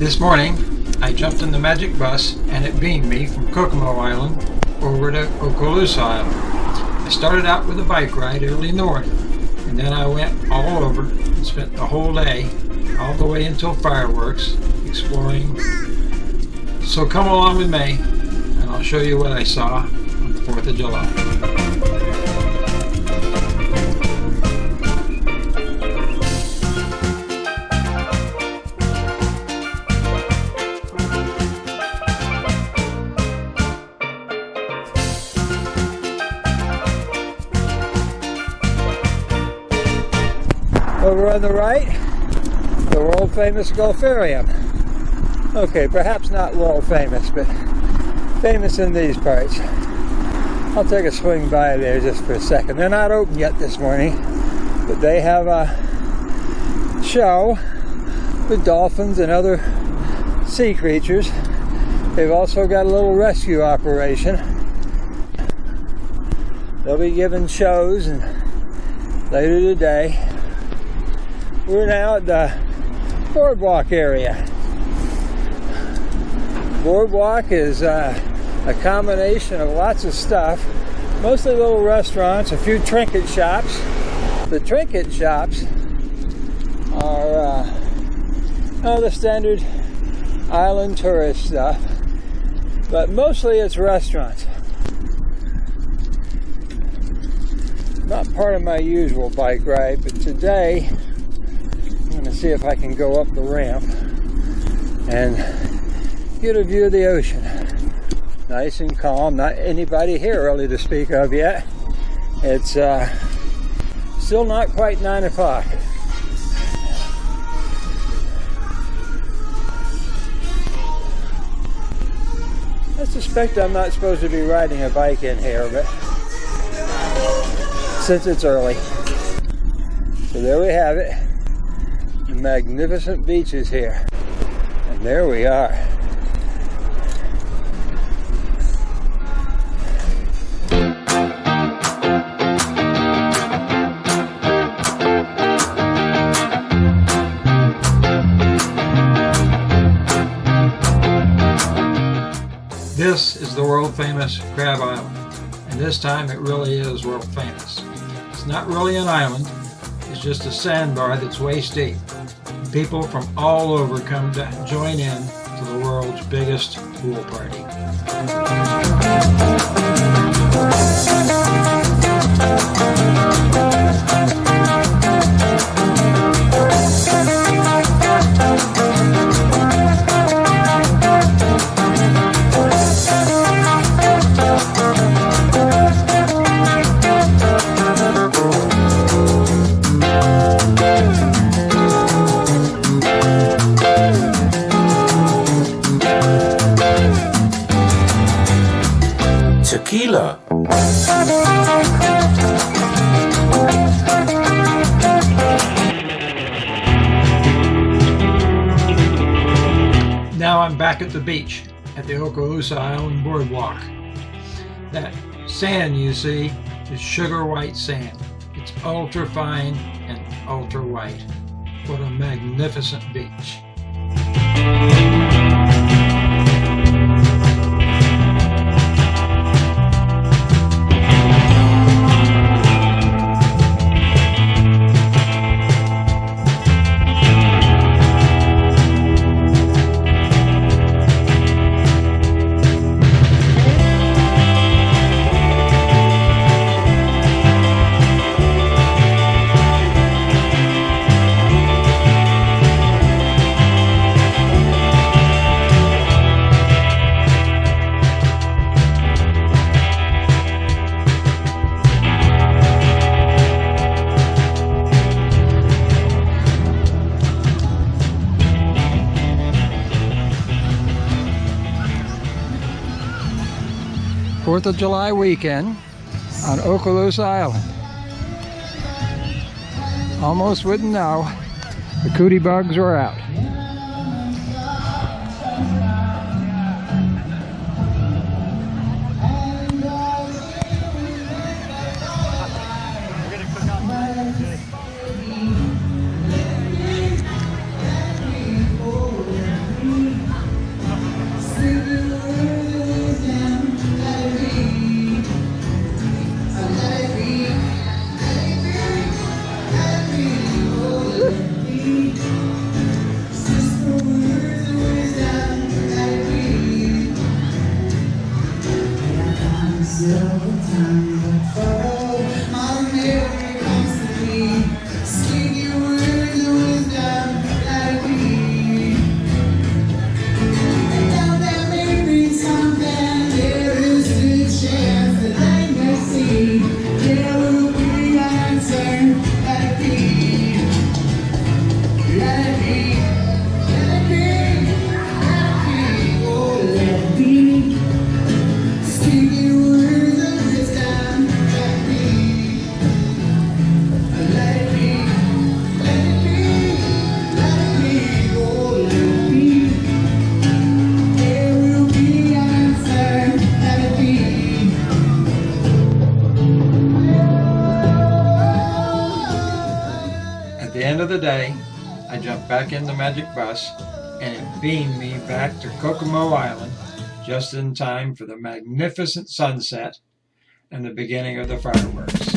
This morning, I jumped in the magic bus and it beamed me from Kokomo Island over to Okaloosa Island. I started out with a bike ride early north, and then I went all over and spent the whole day, all the way until fireworks, exploring. So come along with me, and I'll show you what I saw on the 4th of July. Over on the right, the world famous Gulfarium. Okay, perhaps not world famous, but famous in these parts. I'll take a swing by there just for a second. They're not open yet this morning, but they have a show with dolphins and other sea creatures. They've also got a little rescue operation. They'll be giving shows and later today. We're now at the boardwalk area. Boardwalk is a combination of lots of stuff, mostly little restaurants, a few trinket shops. The trinket shops are the standard island tourist stuff, but mostly it's restaurants. Not part of my usual bike ride, but today I'm going to see if I can go up the ramp and get a view of the ocean. Nice and calm, not anybody here really to speak of yet. It's still not quite 9 o'clock. I suspect I'm not supposed to be riding a bike in here, but since it's early. So there we have it. The magnificent beaches here. And there we are. This is the world famous Crab Island, and this time it really is world famous. It's not really an island, it's just a sandbar that's waist deep. People from all over come to join in to the world's biggest pool party. Tequila. Now I'm back at the beach at the Okaloosa Island boardwalk. That sand you see is sugar white sand. It's ultra fine and ultra white. What a magnificent beach. Fourth of July weekend on Okaloosa Island. Almost wouldn't know, the cootie bugs were out. At the end of the day, I jumped back in the magic bus and it beamed me back to Kokomo Island just in time for the magnificent sunset and the beginning of the fireworks.